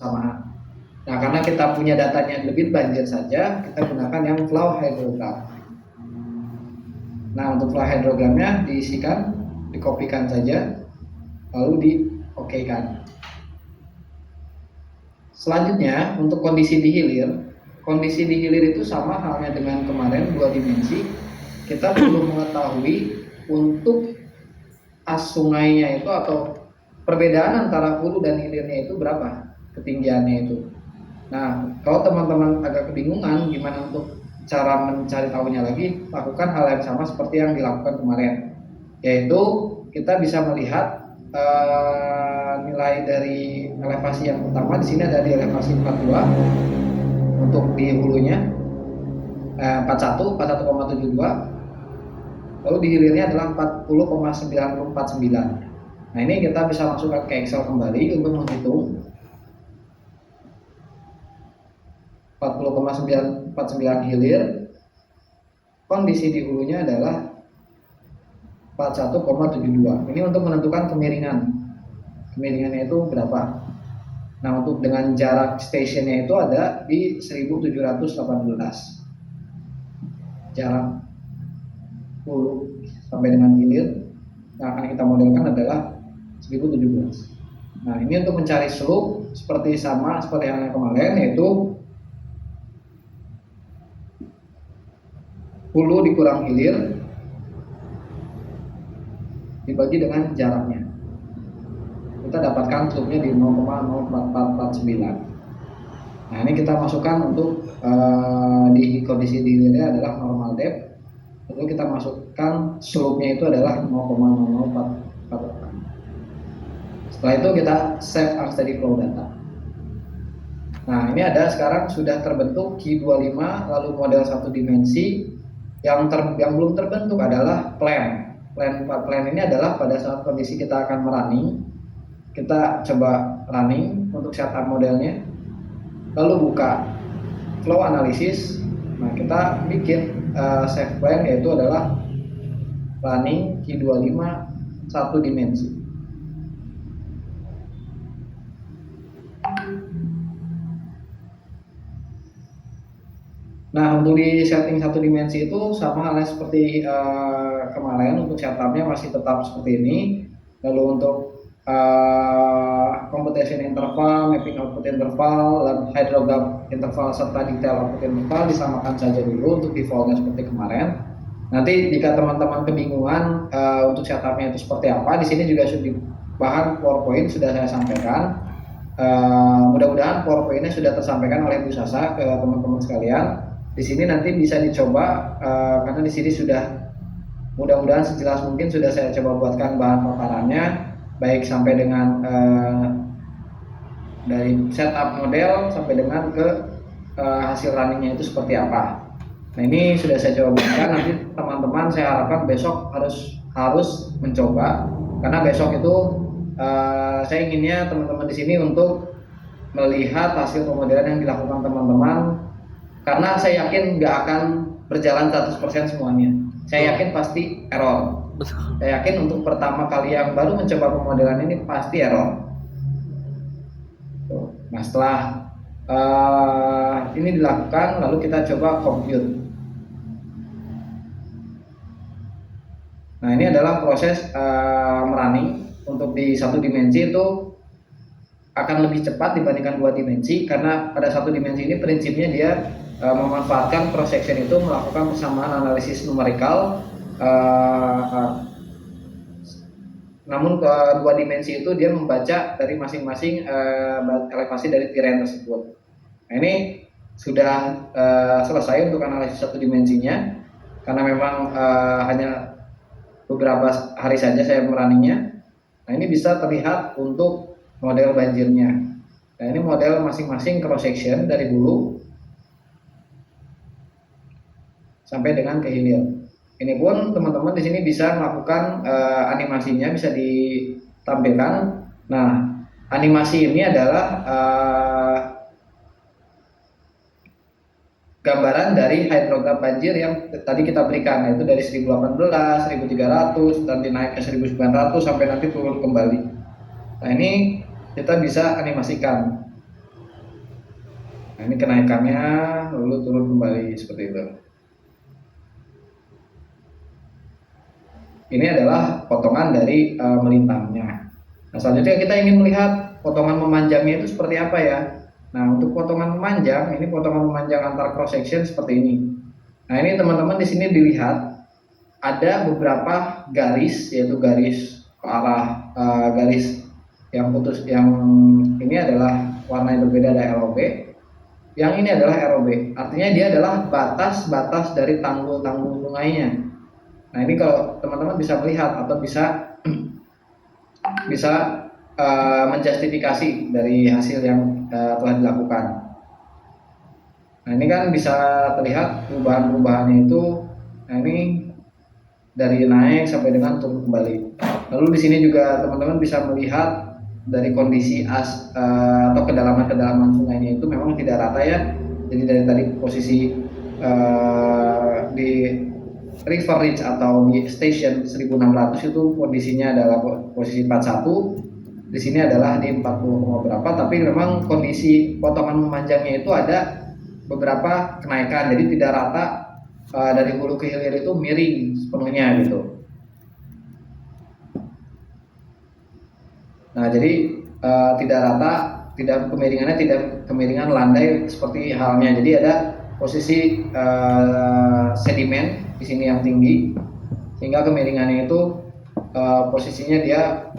bersamaan. Nah, karena kita punya datanya debit banjir saja, kita gunakan yang flow hydrogram. Nah, untuk flow hydrogramnya diisikan, dikopikan saja, lalu di-okekan. Selanjutnya, untuk kondisi di hilir itu sama halnya dengan kemarin 2 dimensi. Kita perlu mengetahui untuk as sungainya itu atau perbedaan antara hulu dan hilirnya itu berapa ketinggiannya itu. Nah, kalau teman-teman agak kebingungan gimana untuk cara mencari tahunya lagi, lakukan hal yang sama seperti yang dilakukan kemarin, yaitu kita bisa melihat nilai dari elevasi yang pertama. Di sini ada di elevasi 42 untuk di hulunya 41,72, lalu di hilirnya adalah 40,949. Nah, ini kita bisa masukkan ke Excel kembali untuk menghitung 40,949 hilir, kondisi di hulunya adalah 41,72. Ini untuk menentukan kemiringannya itu berapa. Nah, untuk dengan jarak stationnya itu ada di 1718, jarak hulu sampai dengan hilir yang akan kita modelkan adalah 1017. Nah, ini untuk mencari slope seperti yang kemarin, yaitu hulu dikurang hilir dibagi dengan jaraknya. Kita dapatkan slope-nya di 0,04449. Nah, ini kita masukkan untuk di kondisi di hilirnya adalah normal depth. Lalu kita masukkan slope-nya itu adalah 0,0044. Setelah itu kita save as steady flow data. Nah, ini ada sekarang sudah terbentuk Q25, lalu model satu dimensi. Yang belum terbentuk adalah plan ini adalah pada saat kondisi kita akan running. Kita coba running untuk setup modelnya, lalu buka flow analysis. Nah, kita bikin save plan, yaitu adalah running Q25 satu dimensi. Nah, untuk di setting satu dimensi itu sama halnya seperti kemarin. Untuk setupnya masih tetap seperti ini. Lalu untuk computation interval, mapping output interval, dan hydrograph interval serta detail output interval disamakan saja dulu untuk defaultnya seperti kemarin. Nanti jika teman-teman kebingungan untuk setupnya itu seperti apa, di sini juga sudah bahan PowerPoint sudah saya sampaikan. Mudah-mudahan PowerPoint-nya sudah tersampaikan oleh Bu Sasa ke teman-teman sekalian. Di sini nanti bisa dicoba karena di sini sudah mudah-mudahan sejelas mungkin sudah saya coba buatkan bahan paparannya, baik sampai dengan dari setup model sampai dengan ke hasil runningnya itu seperti apa. Nah, ini sudah saya coba buatkan. Nanti teman-teman saya harapkan besok harus mencoba, karena besok itu saya inginnya teman-teman di sini untuk melihat hasil pemodelan yang dilakukan teman-teman. Karena saya yakin nggak akan berjalan 100% semuanya. Saya yakin pasti error. Saya yakin untuk pertama kali yang baru mencoba pemodelan ini pasti error. Nah, setelah ini dilakukan, lalu kita coba compute. Nah, ini adalah proses merunning. Untuk di satu dimensi itu akan lebih cepat dibandingkan 2 dimensi, karena pada satu dimensi ini prinsipnya dia memanfaatkan cross section itu melakukan persamaan analisis numerikal, namun ke 2 dimensi itu dia membaca dari masing-masing elevasi dari terrain tersebut. Nah, ini sudah selesai untuk analisis satu dimensinya, karena memang hanya beberapa hari saja saya merunningnya. Nah, ini bisa terlihat untuk model banjirnya. Nah, ini model masing-masing cross section dari hulu sampai dengan ke hilir. Ini pun teman-teman di sini bisa melakukan animasinya, bisa ditampilkan. Nah, animasi ini adalah gambaran dari hydrograph banjir yang tadi kita berikan, yaitu dari 1018, 1300, nanti naik ke 1900 sampai nanti turun kembali. Nah, ini kita bisa animasikan. Nah, ini kenaikannya lalu turun kembali seperti itu. Ini adalah potongan dari melintangnya. Nah, selanjutnya kita ingin melihat potongan memanjangnya itu seperti apa ya. Nah, untuk potongan memanjang, ini potongan memanjang antar cross section seperti ini. Nah, ini teman-teman di sini dilihat ada beberapa garis, yaitu garis ke arah garis yang putus, yang ini adalah warna yang berbeda, ada LOB, yang ini adalah ROB. Artinya dia adalah batas-batas dari tanggul-tanggul sungainya. Nah, ini kalau teman-teman bisa melihat atau bisa menjustifikasi dari hasil yang telah dilakukan. Nah, ini kan bisa terlihat perubahan-perubahannya itu. Nah, ini dari naik sampai dengan turun kembali. Lalu di sini juga teman-teman bisa melihat dari kondisi atau kedalaman sungainya itu memang tidak rata ya. Jadi dari tadi posisi di River Ridge atau di station 1600 itu kondisinya adalah posisi 41. Di sini adalah di 40, berapa, tapi memang kondisi potongan memanjangnya itu ada beberapa kenaikan, jadi tidak rata dari hulu ke hilir itu miring sepenuhnya gitu. Nah, jadi tidak rata, tidak kemiringan landai seperti halnya. Jadi ada posisi sedimen di sini yang tinggi, sehingga kemiringannya itu posisinya dia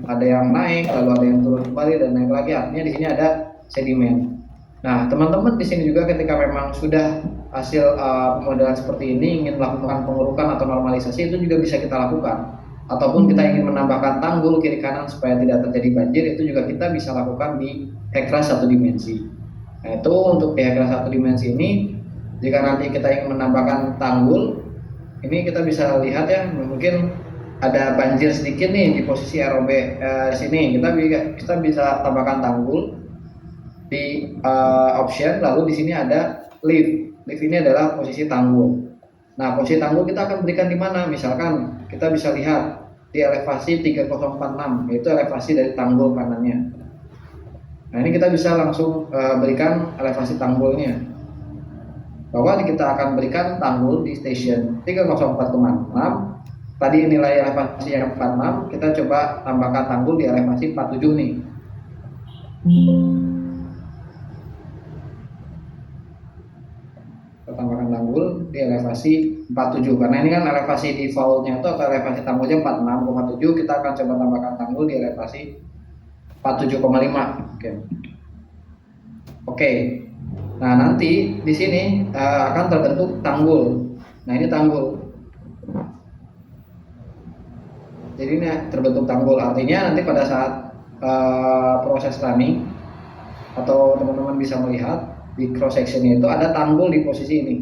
ada yang naik, lalu ada yang turun kembali dan naik lagi. Artinya di sini ada sedimen. Nah, teman-teman di sini juga ketika memang sudah hasil pemodelan seperti ini ingin melakukan pengurukan atau normalisasi, itu juga bisa kita lakukan. Ataupun kita ingin menambahkan tanggul kiri kanan supaya tidak terjadi banjir, itu juga kita bisa lakukan di hekras satu dimensi. Nah, itu untuk di hekras satu dimensi ini, jika nanti kita ingin menambahkan tanggul, ini kita bisa lihat ya, mungkin ada banjir sedikit nih di posisi ROB sini, kita bisa tambahkan tanggul di option, lalu di sini ada lift. Lift ini adalah posisi tanggul. Nah, posisi tanggul kita akan berikan di mana? Misalkan kita bisa lihat di elevasi 3046, yaitu elevasi dari tanggul kanannya. Nah, ini kita bisa langsung berikan elevasi tanggulnya. Bahwa kita akan berikan tanggul di station 304,6. Tadi nilai elevasi yang 46, kita coba tambahkan tanggul di elevasi 47 nih. Tambahkan tanggul di elevasi 47, karena ini kan elevasi defaultnya itu atau elevasi tanggulnya 46,7, kita akan coba tambahkan tanggul di elevasi 47,5. Oke. Nah, nanti di sini akan terbentuk tanggul. Nah, ini tanggul. Jadi ini terbentuk tanggul, artinya nanti pada saat proses running atau teman-teman bisa melihat di cross sectionnya itu ada tanggul di posisi ini.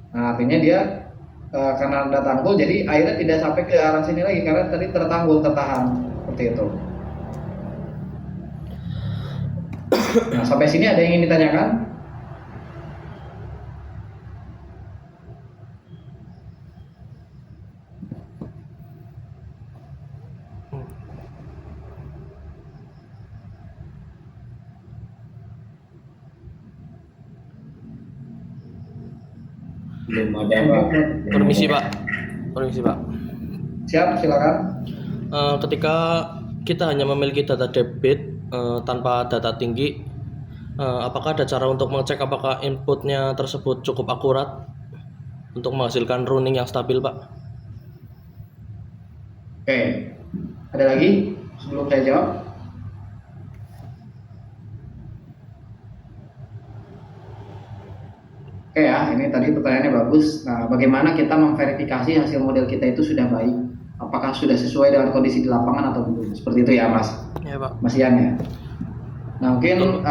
Nah, artinya dia karena ada tanggul, jadi airnya tidak sampai ke arah sini lagi karena tadi tertahan seperti itu. Nah, sampai sini ada yang ingin ditanyakan? Belum ada, Pak. Permisi Pak. Siap, silakan. Ketika kita hanya memiliki data debit tanpa data tinggi, apakah ada cara untuk mengecek apakah inputnya tersebut cukup akurat untuk menghasilkan running yang stabil, Pak? Oke, ada lagi sebelum saya jawab? Oke ya, ini tadi pertanyaannya bagus. Nah, bagaimana kita memverifikasi hasil model kita itu sudah baik? Apakah sudah sesuai dengan kondisi di lapangan atau belum? Seperti itu ya, Mas? Ya, Pak. Mas Ian ya? Nah, mungkin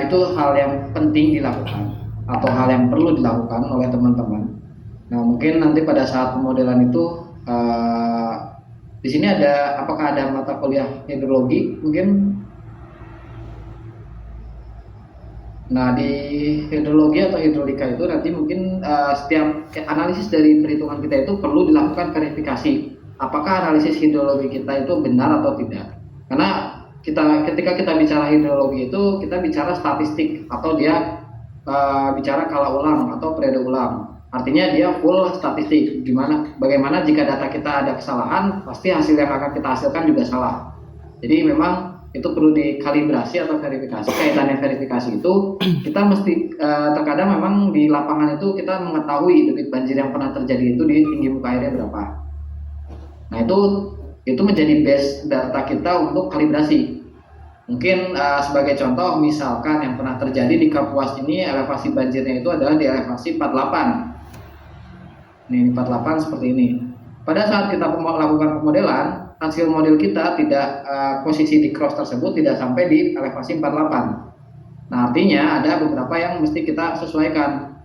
itu hal yang penting dilakukan atau hal yang perlu dilakukan oleh teman-teman. Nah, mungkin nanti pada saat pemodelan itu di sini apakah ada mata kuliah hidrologi mungkin? Nah, di hidrologi atau hidrolika itu nanti mungkin setiap analisis dari perhitungan kita itu perlu dilakukan verifikasi apakah analisis hidrologi kita itu benar atau tidak. Karena ketika kita bicara hidrologi itu kita bicara statistik atau dia bicara kala ulang atau periode ulang. Artinya dia full statistik. Bagaimana jika data kita ada kesalahan, pasti hasil yang akan kita hasilkan juga salah. Jadi memang itu perlu dikalibrasi atau verifikasi. Kaitannya verifikasi itu kita mesti terkadang memang di lapangan itu kita mengetahui debit banjir yang pernah terjadi itu di tinggi muka airnya berapa. Nah itu menjadi base data kita untuk kalibrasi. Mungkin sebagai contoh, misalkan yang pernah terjadi di Kapuas ini elevasi banjirnya itu adalah di elevasi 48. Ini 48 seperti ini. Pada saat kita melakukan pemodelan, hasil model kita tidak posisi di cross tersebut tidak sampai di elevasi 48. Nah, artinya ada beberapa yang mesti kita sesuaikan.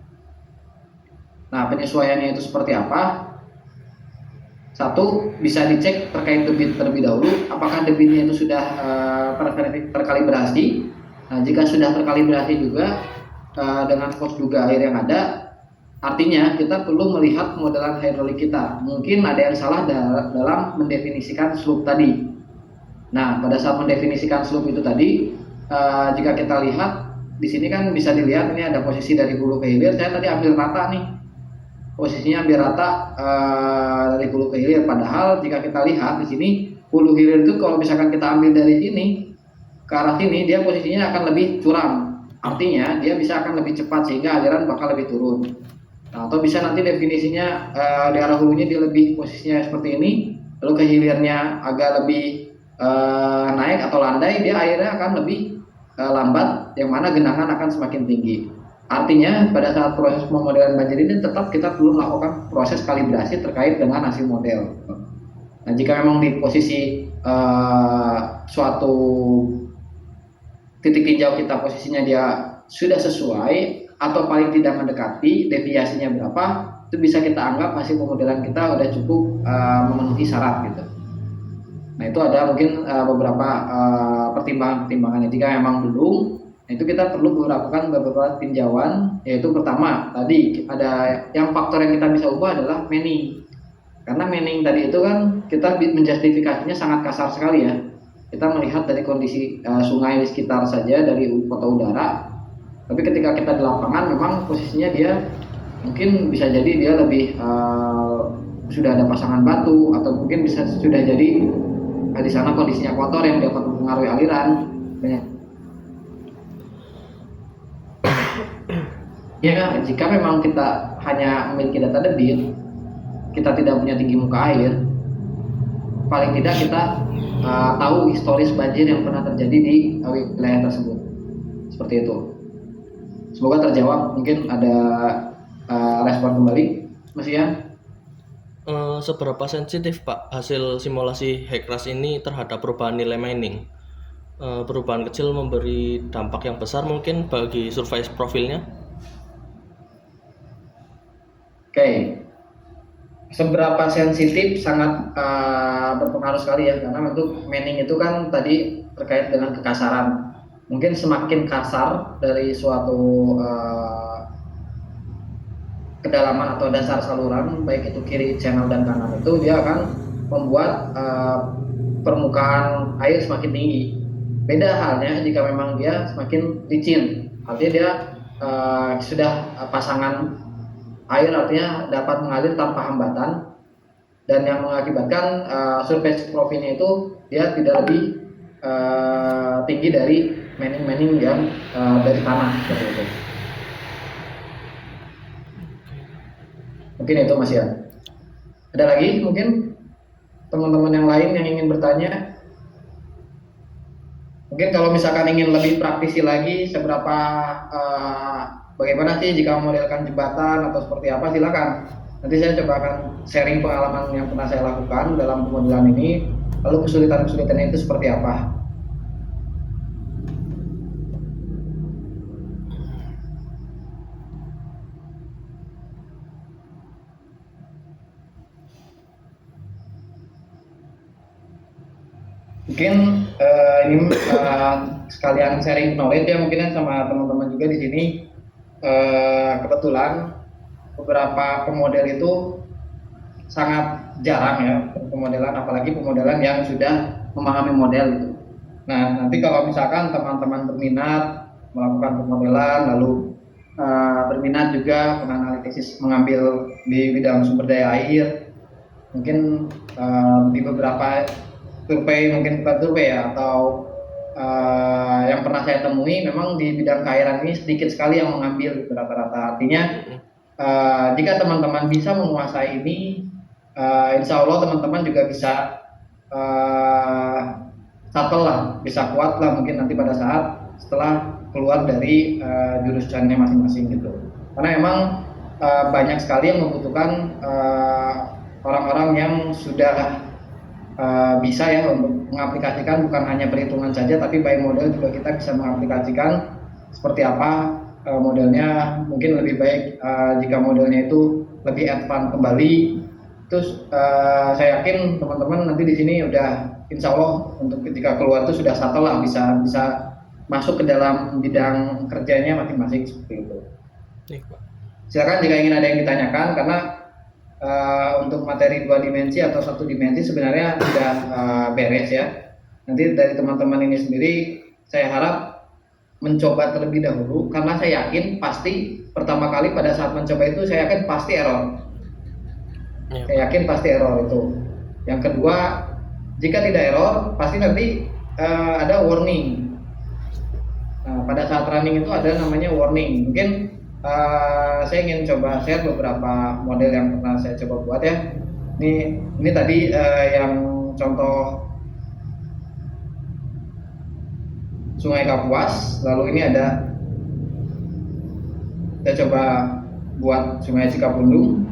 Nah, penyesuaiannya itu seperti apa? Satu, bisa dicek terkait debit terlebih dahulu, apakah debitnya itu sudah terkalibrasi. Nah, jika sudah terkalibrasi juga dengan pos juga air yang ada, artinya kita perlu melihat modelan hidrolik kita. Mungkin ada yang salah dalam mendefinisikan slope tadi. Nah, pada saat mendefinisikan slope itu tadi, jika kita lihat di sini kan bisa dilihat ini ada posisi dari hulu ke hilir. Saya tadi ambil rata nih, posisinya ambil rata dari hulu ke hilir. Padahal jika kita lihat di sini hulu hilir itu kalau misalkan kita ambil dari sini ke arah sini, dia posisinya akan lebih curam. Artinya dia bisa akan lebih cepat sehingga aliran bakal lebih turun. Nah, atau bisa nanti definisinya di arah hulunya dia lebih posisinya seperti ini, lalu ke hilirnya agak lebih naik atau landai, dia airnya akan lebih lambat, yang mana genangan akan semakin tinggi. Artinya pada saat proses pemodelan banjir ini tetap kita perlu melakukan proses kalibrasi terkait dengan hasil model. Nah, jika memang di posisi suatu titik tinjau kita posisinya dia sudah sesuai atau paling tidak mendekati, deviasinya berapa, itu bisa kita anggap hasil pemodelan kita udah cukup memenuhi syarat gitu. Nah, itu ada mungkin beberapa pertimbangan-pertimbangannya. Jika memang belum, nah itu kita perlu melakukan beberapa tinjauan, yaitu pertama tadi ada yang faktor yang kita bisa ubah adalah manning. Karena manning tadi itu kan kita menjustifikasinya sangat kasar sekali ya. Kita melihat dari kondisi sungai di sekitar saja dari kota udara. Tapi ketika kita di lapangan memang posisinya dia mungkin bisa jadi dia lebih sudah ada pasangan batu atau mungkin bisa sudah jadi di sana kondisinya kotor yang dapat mempengaruhi aliran. Ya kan, jika memang kita hanya memiliki data debit, kita tidak punya tinggi muka air, paling tidak kita tahu historis banjir yang pernah terjadi di wilayah tersebut. Seperti itu. Semoga terjawab. Mungkin ada respon kembali, Mas Ian. Seberapa sensitif Pak hasil simulasi HECRAS ini terhadap perubahan nilai mining? Perubahan kecil memberi dampak yang besar mungkin bagi surface profilnya? Oke. Seberapa sensitif sangat berpengaruh sekali ya, karena untuk mining itu kan tadi terkait dengan kekasaran. Mungkin semakin kasar dari suatu kedalaman atau dasar saluran, baik itu kiri channel dan kanan, itu dia akan membuat permukaan air semakin tinggi. Beda halnya jika memang dia semakin licin, artinya dia sudah pasangan air, artinya dapat mengalir tanpa hambatan, dan yang mengakibatkan surface profilnya itu dia tidak lebih tinggi dari mining yang dari tanah seperti itu. Mungkin itu Mas ya. Ada lagi mungkin teman-teman yang lain yang ingin bertanya? Mungkin kalau misalkan ingin lebih praktisi lagi, seberapa bagaimana sih jika memodelkan jembatan atau seperti apa, silakan. Nanti saya coba akan sharing pengalaman yang pernah saya lakukan dalam pemodelan ini, lalu kesulitan-kesulitannya itu seperti apa. Mungkin ini sekalian sharing knowledge ya mungkin sama teman-teman juga di sini. Kebetulan beberapa pemodel itu sangat jarang ya pemodelan, apalagi pemodelan yang sudah memahami model itu. Nah, nanti kalau misalkan teman-teman berminat melakukan pemodelan, lalu berminat juga menganalisis mengambil di bidang sumber daya air, mungkin di beberapa survei, mungkin bukan survei ya, atau yang pernah saya temui, memang di bidang keairan ini sedikit sekali yang mengambil gitu, rata-rata. Artinya jika teman-teman bisa menguasai ini, insya Allah teman-teman juga bisa shuttle lah, bisa kuat lah mungkin nanti pada saat setelah keluar dari jurusannya masing-masing gitu. Karena emang banyak sekali yang membutuhkan orang-orang yang sudah bisa ya untuk mengaplikasikan, bukan hanya perhitungan saja, tapi by model juga kita bisa mengaplikasikan seperti apa modelnya. Mungkin lebih baik jika modelnya itu lebih advance kembali. Terus saya yakin teman-teman nanti di sini udah insya Allah untuk ketika keluar itu sudah satu lah, bisa masuk ke dalam bidang kerjanya masing-masing seperti itu. Silakan jika ingin ada yang ditanyakan, karena untuk materi 2 dimensi atau 1 dimensi sebenarnya sudah beres ya. Nanti dari teman-teman ini sendiri saya harap mencoba terlebih dahulu, karena saya yakin pasti pertama kali pada saat mencoba itu saya yakin pasti error. Saya yakin pasti error itu. Yang kedua, jika tidak error pasti nanti ada warning. Nah, pada saat running itu ada namanya warning. Mungkin saya ingin coba share beberapa model yang pernah saya coba buat ya. Ini tadi yang contoh Sungai Kapuas, lalu ini ada saya coba buat Sungai Cikapundung.